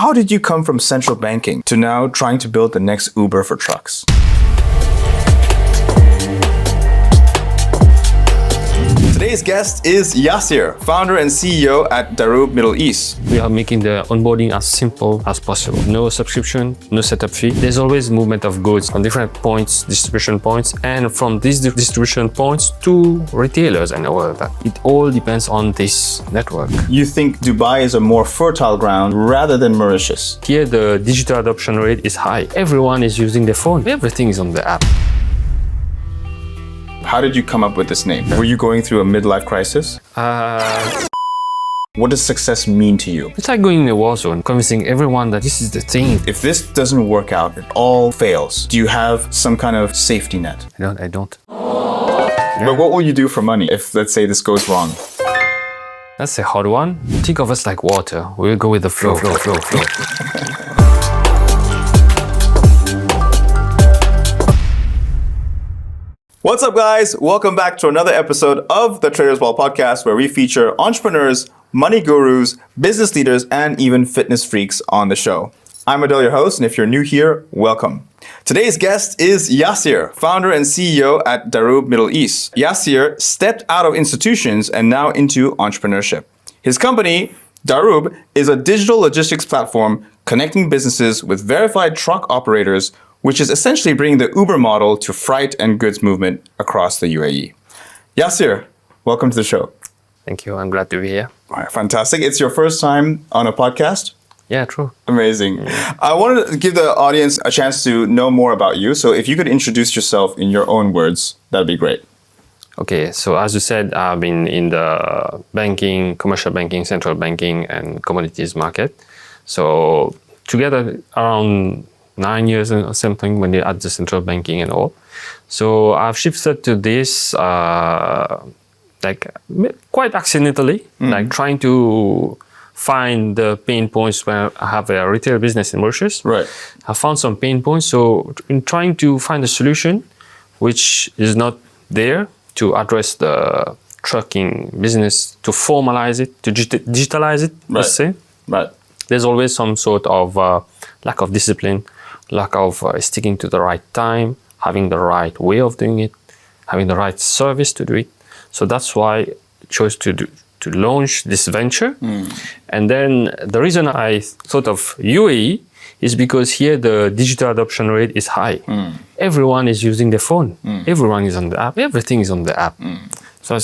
How did you come from central banking to now trying to build the next Uber for trucks? Today's guest is Yaasir, founder and CEO at Darub Middle East. We are making the onboarding as simple as possible. No subscription, no setup fee. There's always movement of goods on different points, distribution points, and from these distribution points to retailers and all of that. It all depends on this network. You think Dubai is a more fertile ground rather than Mauritius? Here, the digital adoption rate is high. Everyone is using their phone. Everything is on the app. How did you come up with this name? Were you going through a midlife crisis? What does success mean to you? It's like going in a war zone, convincing everyone that this is the thing. If this doesn't work out, it all fails. Do you have some kind of safety net? I don't. But what will you do for money if, let's say, this goes wrong? That's a hard one. Think of us like water. We'll go with the flow. What's up, guys? Welcome back to another episode of the Traders Brawl podcast, where we feature entrepreneurs, money gurus, business leaders, and even fitness freaks on the show. I'm Adel, your host, and if you're new here, welcome. Today's guest is Yaasir, founder and CEO at Darub Middle East. Yaasir stepped out of institutions and now into entrepreneurship. His company, Darub, is a digital logistics platform connecting businesses with verified truck operators, which is essentially bringing the Uber model to freight and goods movement across the UAE. Yaasir, welcome to the show. Thank you. I'm glad to be here. All right, fantastic. It's your first time on a podcast? Yeah, true. Amazing. Yeah. I wanted to give the audience a chance to know more about you. So if you could introduce yourself in your own words, that'd be great. Okay, so as you said, I've been in the banking, commercial banking, central banking, and commodities market. So together around 9 years or something when they add the central banking and all. So I've shifted to this like quite accidentally, like trying to find the pain points where I have a retail business in Mauritius. Right. I found some pain points. So in trying to find a solution which is not there to address the trucking business, to formalize it, to digitalize it, let's say. Right. There's always some sort of lack of discipline, lack of sticking to the right time, having the right way of doing it, having the right service to do it. So that's why I chose to launch this venture. And then the reason I thought of UAE is because here the digital adoption rate is high. Everyone is using their phone. Everyone is on the app. Everything is on the app. So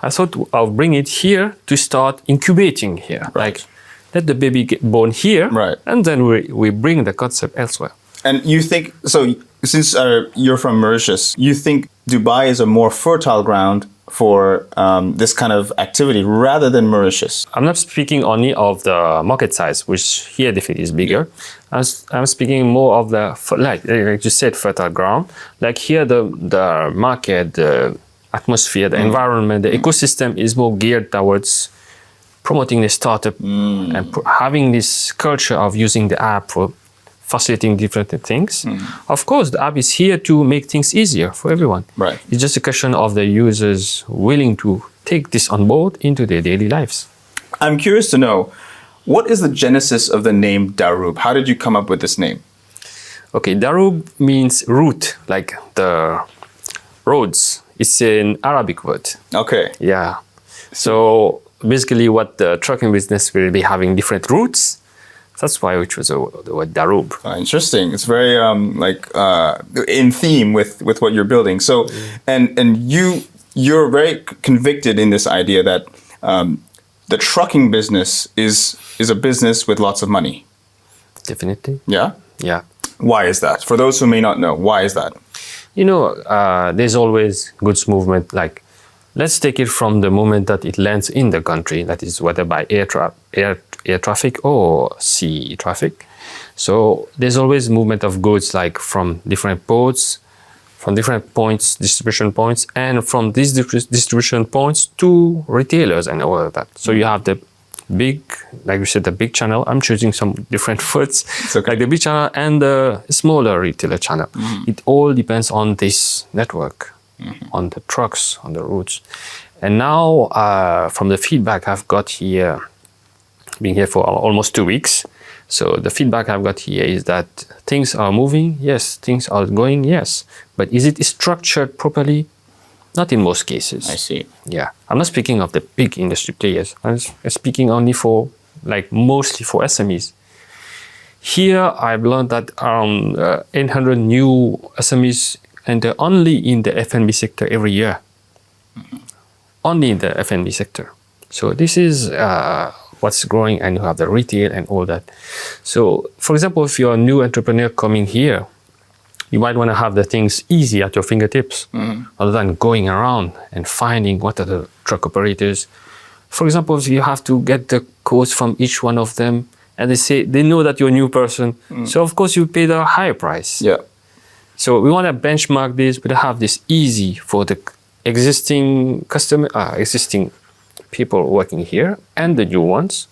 I thought I'll bring it here to start incubating here. Right. Like, let the baby get born here, right, and then we bring the concept elsewhere. And you think, so since you're from Mauritius, you think Dubai is a more fertile ground for this kind of activity rather than Mauritius? I'm not speaking only of the market size, which here definitely is bigger. I'm speaking more of the, like you said, fertile ground. Like here, the market, the atmosphere, the environment, the ecosystem is more geared towards promoting the startup and having this culture of using the app for facilitating different things. Of course, the app is here to make things easier for everyone. Right. It's just a question of the users willing to take this on board into their daily lives. I'm curious to know, what is the genesis of the name Darub? How did you come up with this name? Okay, Darub means route, like the roads. It's an Arabic word. Okay. Yeah. So basically what the trucking business will be having different routes. That's why we chose the word Darub. Interesting. It's very in theme with what you're building. So, and you're very convicted in this idea that the trucking business is a business with lots of money. Definitely. Yeah? Yeah. Why is that? For those who may not know, why is that? You know, there's always goods movement. Like, let's take it from the moment that it lands in the country, that is whether by air traffic or sea traffic. So there's always movement of goods, like from different ports, from different points, distribution points, and from these distribution points to retailers and all of that. So you have the big, like we said, the big channel. I'm choosing some different words, like the big channel and the smaller retailer channel. It all depends on this network. On the trucks, on the routes. And now, from the feedback I've got here, being here for almost 2 weeks, So the feedback I've got here is that things are moving, yes. Things are going, yes. But is it structured properly? Not in most cases. I see. Yeah. I'm not speaking of the big industry players. I'm speaking only for, mostly for SMEs. Here, I've learned that around 800 new SMEs enter only in the F&B sector every year. Only in the F&B sector. So this is what's growing, and you have the retail and all that. So, for example, if you're a new entrepreneur coming here, you might want to have the things easy at your fingertips, other than going around and finding what are the truck operators. For example, if you have to get the quotes from each one of them, and they know that you're a new person, so of course you pay the higher price. Yeah. So we want to benchmark this, but have this easy for the existing existing people working here and the new ones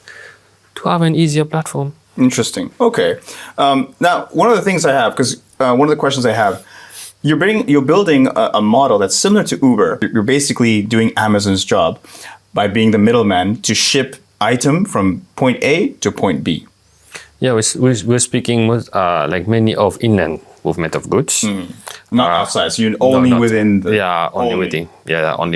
to have an easier platform. Interesting. Okay. Now, one of the things I have, because one of the questions I have, you're building a model that's similar to Uber. You're basically doing Amazon's job by being the middleman to ship item from point A to point B. Yeah, we're speaking mainly of inland movement of goods. Not outside, so you're only within the... only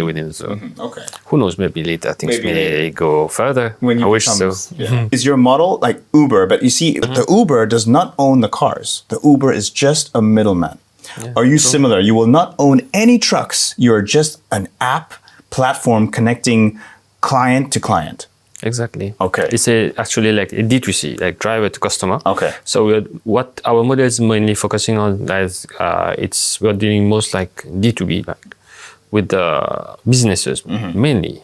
within. So Okay. who knows, maybe later things may go further. When you I wish become, so. Yeah. Is your model like Uber? But you see, the Uber does not own the cars. The Uber is just a middleman. Yeah, are you similar? You will not own any trucks. You are just an app platform connecting client to client. Exactly. Okay. It's actually like a D2C, like driver to customer. Okay. So what our model is mainly focusing on is we're dealing most like D2B, like with the businesses mainly.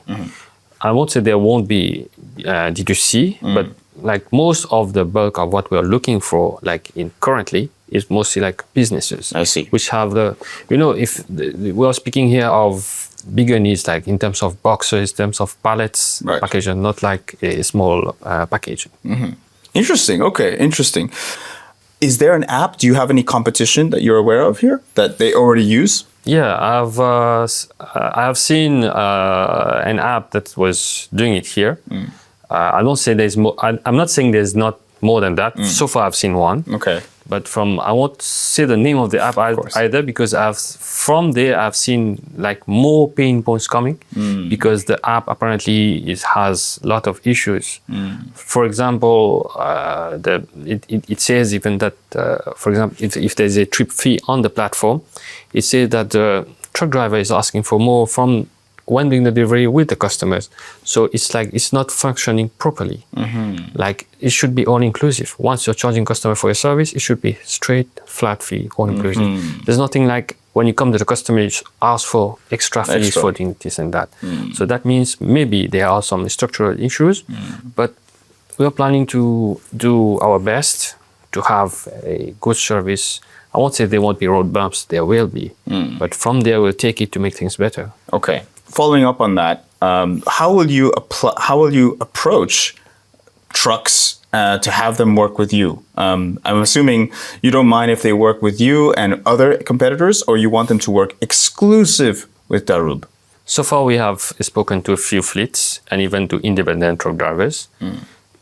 I won't say there won't be D2C, but like most of the bulk of what we're looking for, like in currently, is mostly like businesses. I see. Which have we are speaking here of bigger needs, like in terms of boxes, in terms of pallets, packaging, not like a small package. Interesting. Okay, interesting. Is there an app? Do you have any competition that you're aware of here that they already use? Yeah, I have seen an app that was doing it here. I don't say there's more. I'm not saying there's not more than that. So far, I've seen one. Okay. But I won't say the name of the app either, because from there I've seen like more pain points coming because the app apparently has a lot of issues. For example, it says even that, for example, if there's a trip fee on the platform, it says that the truck driver is asking for more from when doing the delivery with the customers. So it's like it's not functioning properly. Like it should be all inclusive. Once you're charging customer for a service, it should be straight, flat fee, all inclusive. There's nothing like when you come to the customer, you ask for extra fees for doing this and that. So that means maybe there are some structural issues, but we're planning to do our best to have a good service. I won't say there won't be road bumps, there will be, but from there we'll take it to make things better. Okay. Following up on that, how will you approach trucks to have them work with you? I'm assuming you don't mind if they work with you and other competitors, or you want them to work exclusive with Darub? So far, we have spoken to a few fleets and even to independent truck drivers.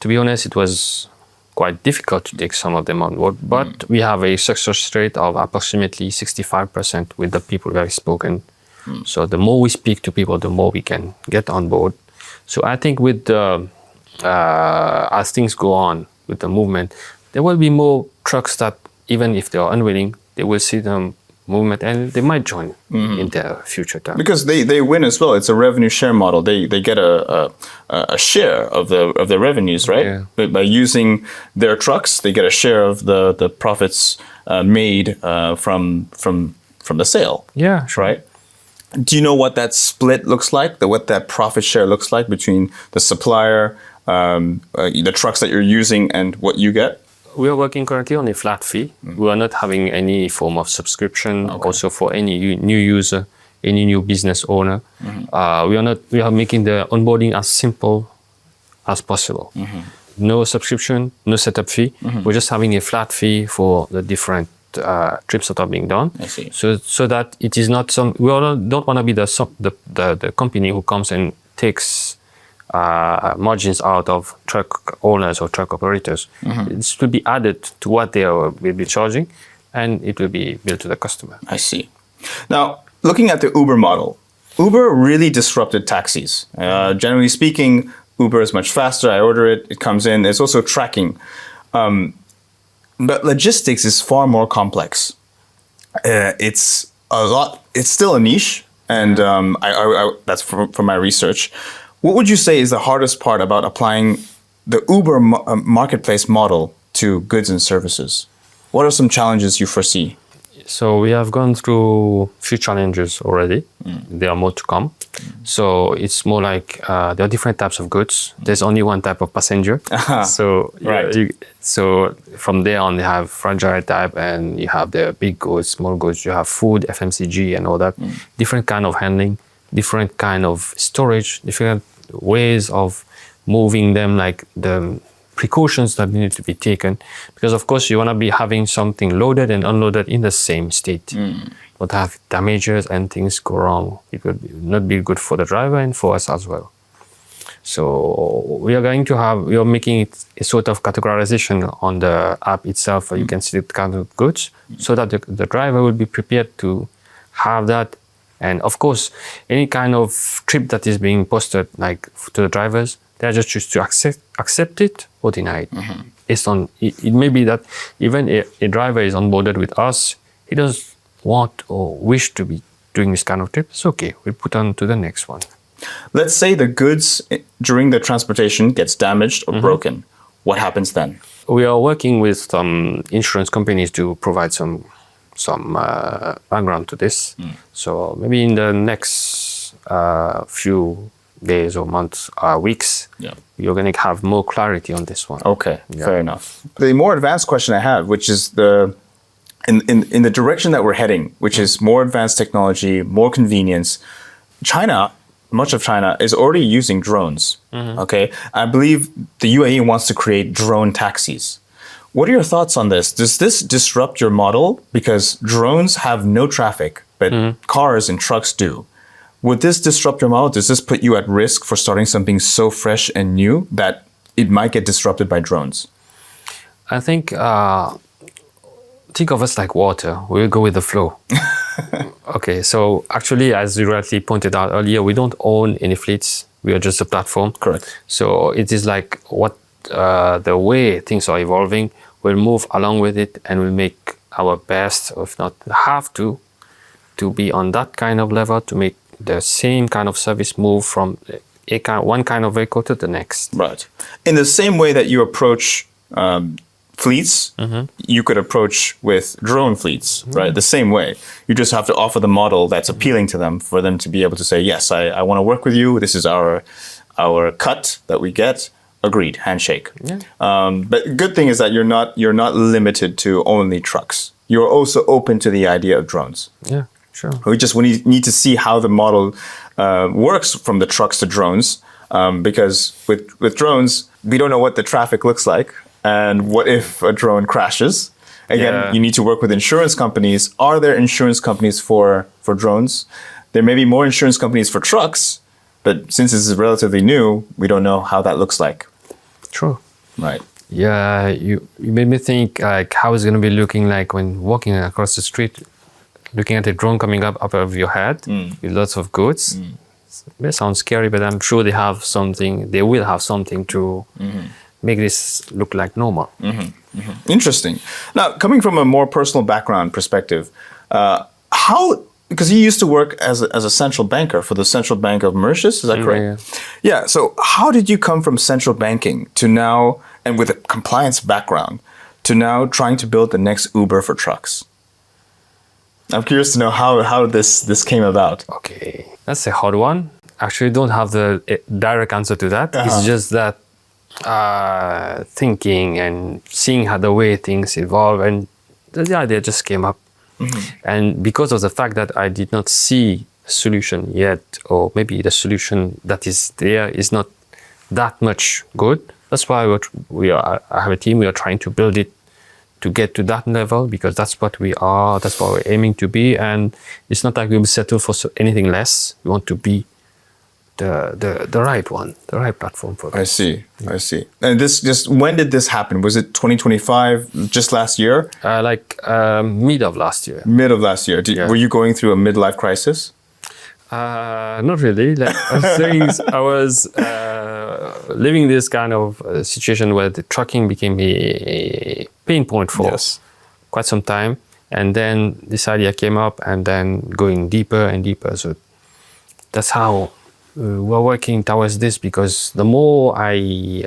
To be honest, it was quite difficult to take some of them on board, but we have a success rate of approximately 65% with the people we have spoken. So the more we speak to people, the more we can get on board. So I think with as things go on with the movement, there will be more trucks that, even if they are unwilling, they will see the movement and they might join in their future time. Because they win as well. It's a revenue share model. They get a share of the revenues, right? Yeah. But by using their trucks, they get a share of the profits made from the sale. Yeah, sure. Right. Do you know what that split looks like? What that profit share looks like between the supplier, the trucks that you're using, and what you get? We are working currently on a flat fee. We are not having any form of subscription. Also for any new user, any new business owner, we are making the onboarding as simple as possible. No subscription, no setup fee. We're just having a flat fee for the different trips that are being done. I see. So that it is not don't want to be the company who comes and takes margins out of truck owners or truck operators. It will be added to what they will be charging, and it will be billed to the customer. I see. Now, looking at the Uber model, Uber really disrupted taxis. Generally speaking, Uber is much faster. I order it, it comes in. There's also tracking. But logistics is far more complex. It's still a niche, and that's from my research. What would you say is the hardest part about applying the Uber marketplace model to goods and services? What are some challenges you foresee? So we have gone through a few challenges already. There are more to come. So it's more like there are different types of goods. There's only one type of passenger. So right. So from there on, you have fragile type, and you have the big goods, small goods. You have food, FMCG, and all that. Different kind of handling, different kind of storage, different ways of moving them, like the precautions that need to be taken, because of course you want to be having something loaded and unloaded in the same state. But have damages and things go wrong, it will not be good for the driver and for us as well. So we are making it a sort of categorization on the app itself, where you can see the kind of goods, so that the driver will be prepared to have that. And of course, any kind of trip that is being posted, like to the drivers, they just choose to accept it or deny it. It may be that even a driver is onboarded with us, he doesn't want or wish to be doing this kind of trip. It's okay, we'll put on to the next one. Let's say the goods during the transportation gets damaged or broken. What happens then? We are working with some insurance companies to provide some background to this. So maybe in the next few days or months, weeks, you're going to have more clarity on this one. Okay, fair enough. The more advanced question I have, which is in the direction that we're heading, which is more advanced technology, more convenience. China, much of China, is already using drones. Okay, I believe the UAE wants to create drone taxis. What are your thoughts on this? Does this disrupt your model? Because drones have no traffic, but cars and trucks do. Would this disrupt your model? Does this put you at risk for starting something so fresh and new that it might get disrupted by drones? I think of us like water. We will go with the flow. Okay, so actually, as you rightly pointed out earlier, we don't own any fleets. We are just a platform. Correct. So it is like the way things are evolving, we'll move along with it, and we'll make our best, or if not have to be on that kind of level to make the same kind of service move from one kind of vehicle to the next. Right. In the same way that you approach fleets, you could approach with drone fleets, right? The same way. You just have to offer the model that's appealing to them for them to be able to say, yes, I want to work with you. This is our cut that we get. Agreed. Handshake. But good thing is that you're not limited to only trucks. You're also open to the idea of drones. Yeah. Sure. We need to see how the model works from the trucks to drones, because with drones, we don't know what the traffic looks like, and what if a drone crashes? Again, you need to work with insurance companies. Are there insurance companies for drones? There may be more insurance companies for trucks, but since this is relatively new, we don't know how that looks like. True. Right. Yeah, you made me think like how it's going to be looking like when walking across the street, looking at a drone coming up above your head with lots of goods. It may sound scary, but I'm sure they will have something to make this look like normal. Interesting. Now, coming from a more personal background perspective, because you used to work as a central banker for the Central Bank of Mauritius, is that correct? Yeah. So how did you come from central banking to now, and with a compliance background, to now trying to build the next Uber for trucks? I'm curious to know how this came about. Okay, that's a hard one. Actually, don't have the direct answer to that. It's just that thinking and seeing how the way things evolve, and the idea just came up. And because of the fact that I did not see a solution yet, or maybe the solution that is there is not that much good, that's why I have a team. We are trying to build it to get to that level, because that's what we are, that's what we're aiming to be. And it's not like we'll settle for anything less. We want to be the right one, the right platform for I this. see. And when did this happen? Was it 2025, just last year? Mid of last year. Mid of last year. Yeah. Were you going through a midlife crisis? Not really. Like I was saying, I was living this kind of situation where the trucking became a pain point for quite some time. And then this idea came up and then going deeper and deeper. So that's how we're working towards this, because the more I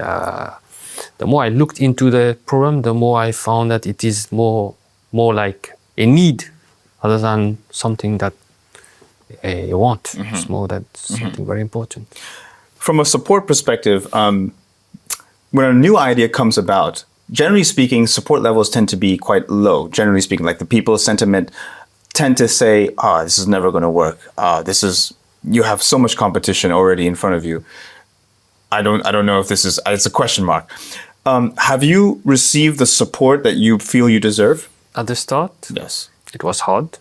looked into the problem, the more I found that it is more like a need rather than something that a want. It's more that something very important. From a support perspective, when a new idea comes about, generally speaking, support levels tend to be quite low. Generally speaking, like the people's sentiment tend to say, this is never going to work. You have so much competition already in front of you. I don't know if it's a question mark. Have you received the support that you feel you deserve? At the start, Yes. it was hard.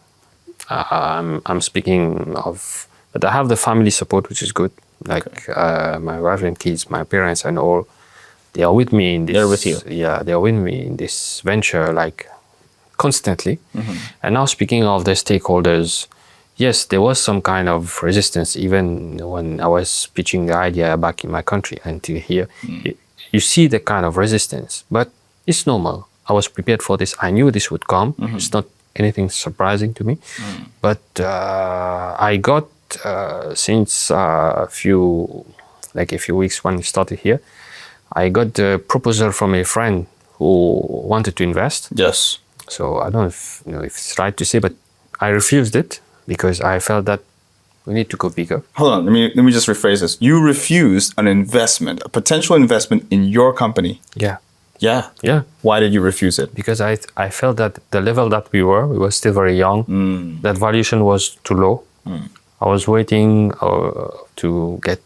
I'm speaking of, but I have the family support, which is good. Like my wife and kids, my parents and all, they are with me in this. They're with you. Yeah, they are with me in this venture, like constantly. And now speaking of the stakeholders, yes, there was some kind of resistance even when I was pitching the idea back in my country until here. You see the kind of resistance, but it's normal. I was prepared for this. I knew this would come. It's not anything surprising to me. But I got, since a few weeks when we started here, I got the proposal from a friend who wanted to invest. Yes. So I don't know if it's right to say, but I refused it because I felt that we need to go bigger. Hold on, let me just rephrase this. You refused an investment, a potential investment in your company. Yeah. Yeah. Why did you refuse it? Because I felt that the level that we were still very young. That valuation was too low. I was waiting to get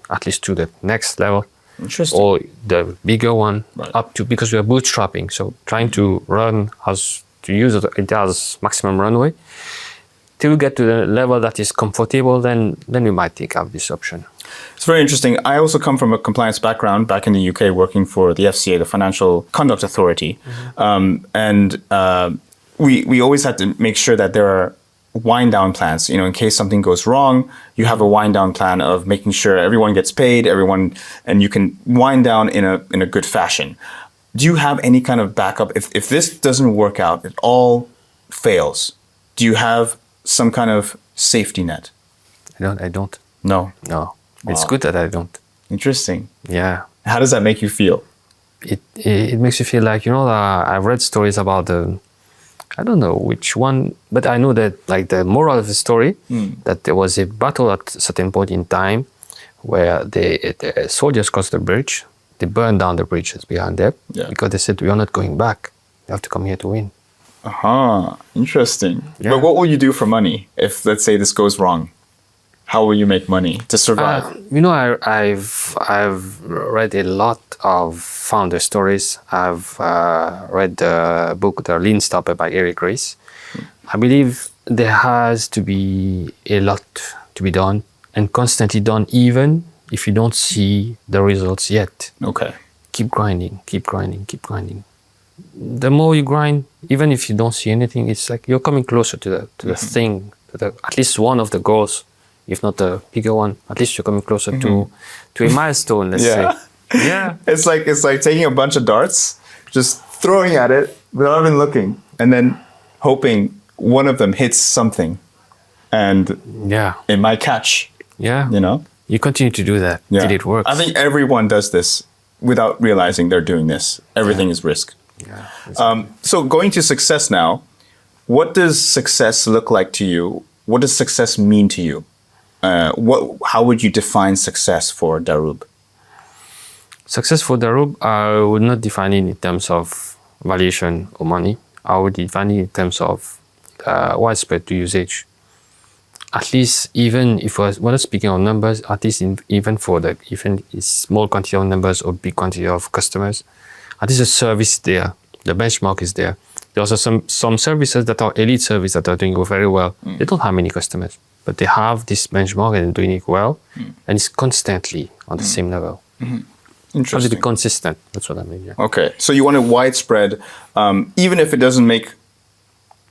at least to the next level. Interesting. Or the bigger one, Right. up to, because we are bootstrapping, so trying to use it as maximum runway till get to the level that is comfortable, then we might take up this option. It's very interesting. I also come from a compliance background back in the UK, working for the FCA, the Financial Conduct Authority. We always had to make sure that there are wind down plans. In case something goes wrong, you have a wind down plan of making sure everyone gets paid, and you can wind down in a good fashion. Do you have any kind of backup if this doesn't work out, it all fails? Do you have some kind of safety net? I don't. No. It's good that I don't. Interesting. Yeah. How does that make you feel? It makes you feel like, I've read stories about I don't know which one, but I know that, like, the moral of the story, that there was a battle at a certain point in time where the soldiers crossed the bridge. They burned down the bridges behind them because they said, we are not going back. You have to come here to win. Interesting. Yeah. But what will you do for money if, let's say, this goes wrong? How will you make money to survive? I've read a lot of founder stories. I've read the book The Lean Startup by Eric Ries. I believe there has to be a lot to be done, and constantly done, even if you don't see the results yet. Okay. Keep grinding. The more you grind, even if you don't see anything, it's like you're coming closer to the thing, to at least one of the goals. If not a bigger one, at least you're coming closer to a milestone, let's say. Yeah. It's like taking a bunch of darts, just throwing at it without even looking, and then hoping one of them hits something, and it might catch. Yeah. You continue to do that till it works. I think everyone does this without realizing they're doing this. Everything is risk. Yeah. Exactly. So going to success now, what does success look like to you? What does success mean to you? How would you define success for Darub? Success for Darub, I would not define it in terms of valuation or money. I would define it in terms of widespread usage. At least, even if we're not speaking of numbers, at least even small quantity of numbers or big quantity of customers, at least the service there, the benchmark is there. There are also some services that are elite services that are doing very well. They don't have many customers. but they have this benchmark and doing it well, and it's constantly on the same level. Have to Interesting. be consistent. That's what I mean. Yeah. Okay, so you want it widespread, even if it doesn't make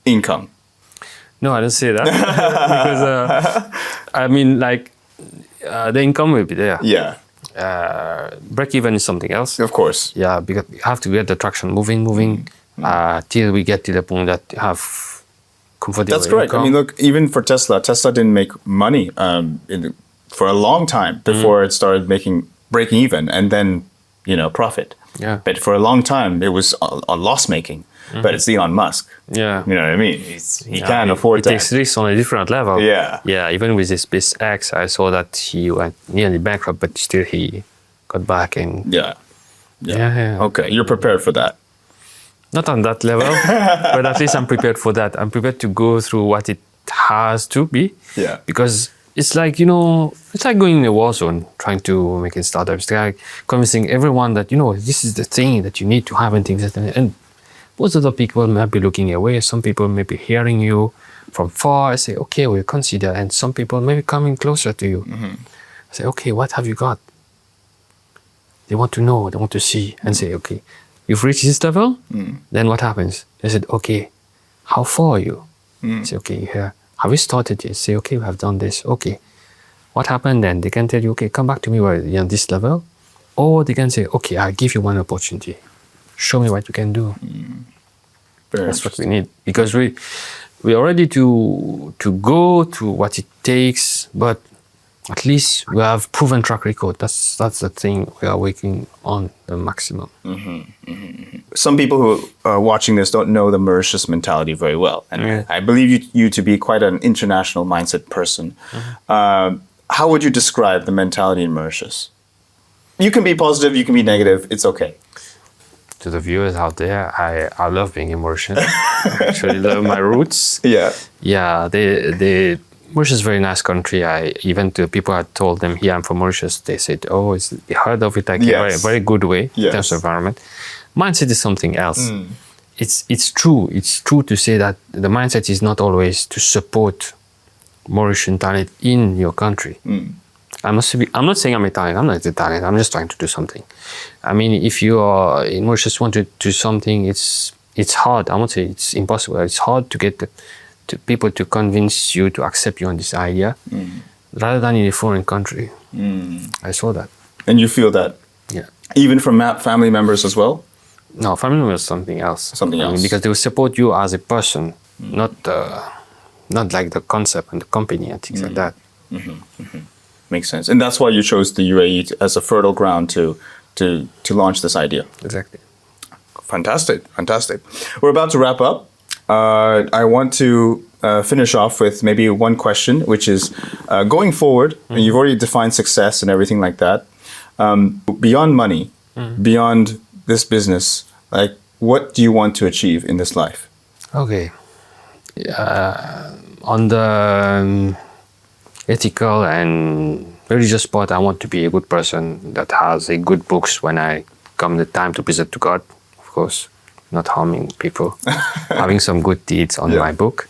income. No, I don't say that because I mean, like the income will be there. Yeah, Break even is something else. of course. Yeah, because you have to get the traction moving, till we get to the point that you have comfortable That's correct. income. I mean, look, even for Tesla didn't make money for a long time before it started breaking even and then, profit. Yeah. But for a long time, it was a loss making. But it's Elon Musk. Yeah. You know what I mean? He can afford It that. takes risks on a different level. Yeah. Yeah, even with his SpaceX, I saw that he went nearly bankrupt, but still he got back and Yeah. yeah. Okay, you're prepared for that. Not on that level, but at least I'm prepared for that. I'm prepared to go through what it has to be. Yeah. Because it's like, it's like going in a war zone, trying to make a startup. It's like convincing everyone that, this is the thing that you need to have and things like that. And most of the people might be looking away. Some people may be hearing you from far. I say, okay, we'll consider. And some people may be coming closer to you. I say, okay, what have you got? They want to know, they want to see, and say, okay, you've reached this level, then what happens? They said, okay, how far are you? Say, okay, here. Have you started yet? Say, okay, we have done this. Okay. What happened then? They can tell you, okay, come back to me where you're on this level. Or they can say, okay, I'll give you one opportunity. Show me what you can do. Very That's what we need. Because we are ready to go to what it takes, but at least we have proven track record. That's the thing we are working on the maximum. Some people who are watching this don't know the Mauritius mentality very well. And Yeah. I believe you to be quite an international mindset person. How would you describe the mentality in Mauritius? You can be positive, you can be negative, it's okay. To the viewers out there, I love being in Mauritius. I actually love my roots. Yeah. Yeah, Mauritius is a very nice country. Even to people I told them here I'm from Mauritius, they said, "Oh, they heard of it like Yes. a very, very good way in Yes. terms of environment." Mindset is something else. It's true. It's true to say that the mindset is not always to support Mauritian talent in your country. I'm not saying I'm Italian. I'm not Italian. I'm just trying to do something. I mean, if you are in Mauritius want to do something, it's hard. I won't say it's impossible. It's hard to get to people to convince you to accept you on this idea, rather than in a foreign country. I saw that. And you feel that Yeah. even from family members as well? No, family members is something else. Something I mean, else. because they will support you as a person, not like the concept and the company and things like that. Makes sense. And that's why you chose the UAE as a fertile ground to launch this idea. Exactly. Fantastic. We're about to wrap up. I want to finish off with maybe one question, which is going forward, and you've already defined success and everything like that. Beyond money, beyond this business, like what do you want to achieve in this life? Okay. On the ethical and religious part, I want to be a good person that has a good books when I come the time to present to God. Of course, not harming people, having some good deeds on my book.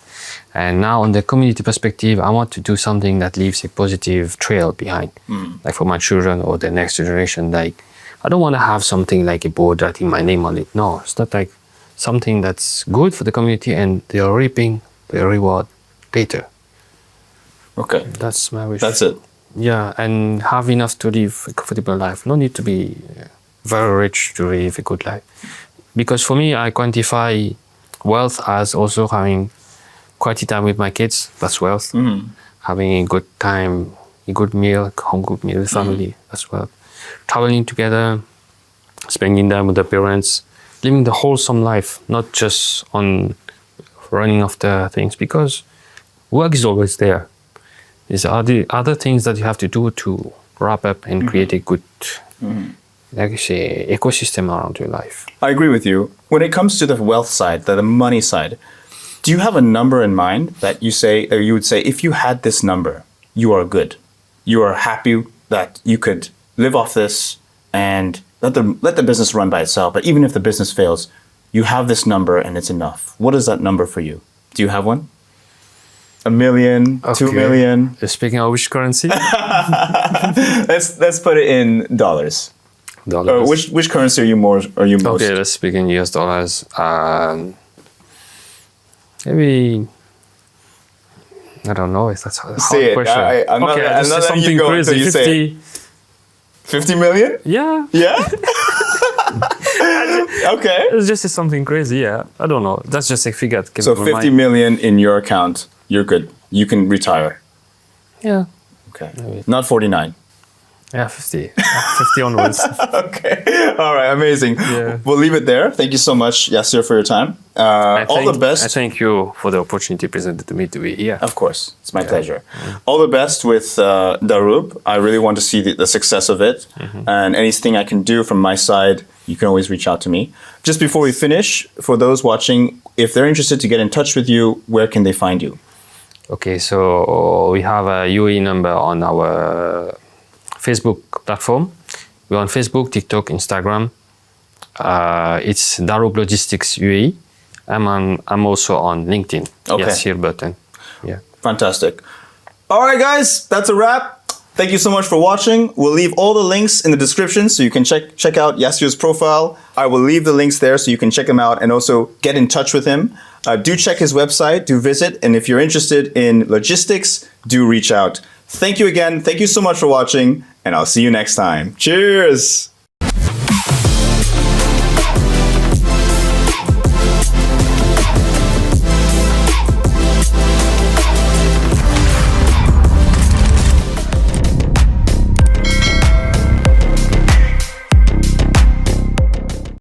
And now on the community perspective, I want to do something that leaves a positive trail behind, like for my children or the next generation. Like, I don't want to have something like a board writing my name on it. No, it's not like something that's good for the community and they are reaping the reward later. Okay. That's my wish. That's it. Yeah, and have enough to live a comfortable life. No need to be very rich to live a good life. Because for me, I quantify wealth as also having quality time with my kids. That's wealth. Having a good time, a good meal, home cooked meal with family. That's wealth. Traveling together, spending time with the parents, living the wholesome life, not just on running after things. Because work is always there. There's other things that you have to do to wrap up and create a good, like you say, ecosystem around your life. I agree with you. When it comes to the wealth side, the money side, do you have a number in mind that you say, or you would say, if you had this number, you are good. You are happy that you could live off this and let the business run by itself. But even if the business fails, you have this number and it's enough. What is that number for you? Do you have one? 1 million, 2 Okay. million. Speaking of which currency? Let's put it in dollars. Dollars. Which currency are you most? Okay, let's speak in US dollars. Maybe I don't know. That's a hard Say it. question. I'm not Just say letting you something go until crazy. you say 50 million? Yeah. Yeah. Okay. It's just something crazy. Yeah. I don't know. That's just a figure. that came So to my 50 mind. million in your account, you're good. You can retire. Yeah. Okay. Not 49. Yeah. 50. 50 onwards. Okay. All right. Amazing. Yeah. We'll leave it there. Thank you so much, Yaasir, for your time. All the best. I thank you for the opportunity presented to me to be here. Of course. It's my pleasure. All the best with Darub. I really want to see the success of it. And anything I can do from my side, you can always reach out to me. Just before we finish, for those watching, if they're interested to get in touch with you, where can they find you? Okay, so we have a UAE number on our Facebook platform. We're on Facebook, TikTok, Instagram. It's Darub Logistics UAE. I'm also on LinkedIn. Okay. Yaasir button. Yeah. Fantastic. All right, guys, that's a wrap. Thank you so much for watching. We'll leave all the links in the description so you can check out Yaasir's profile. I will leave the links there so you can check him out and also get in touch with him. Do check his website, do visit, and if you're interested in logistics, do reach out. Thank you again. Thank you so much for watching, and I'll see you next time. Cheers!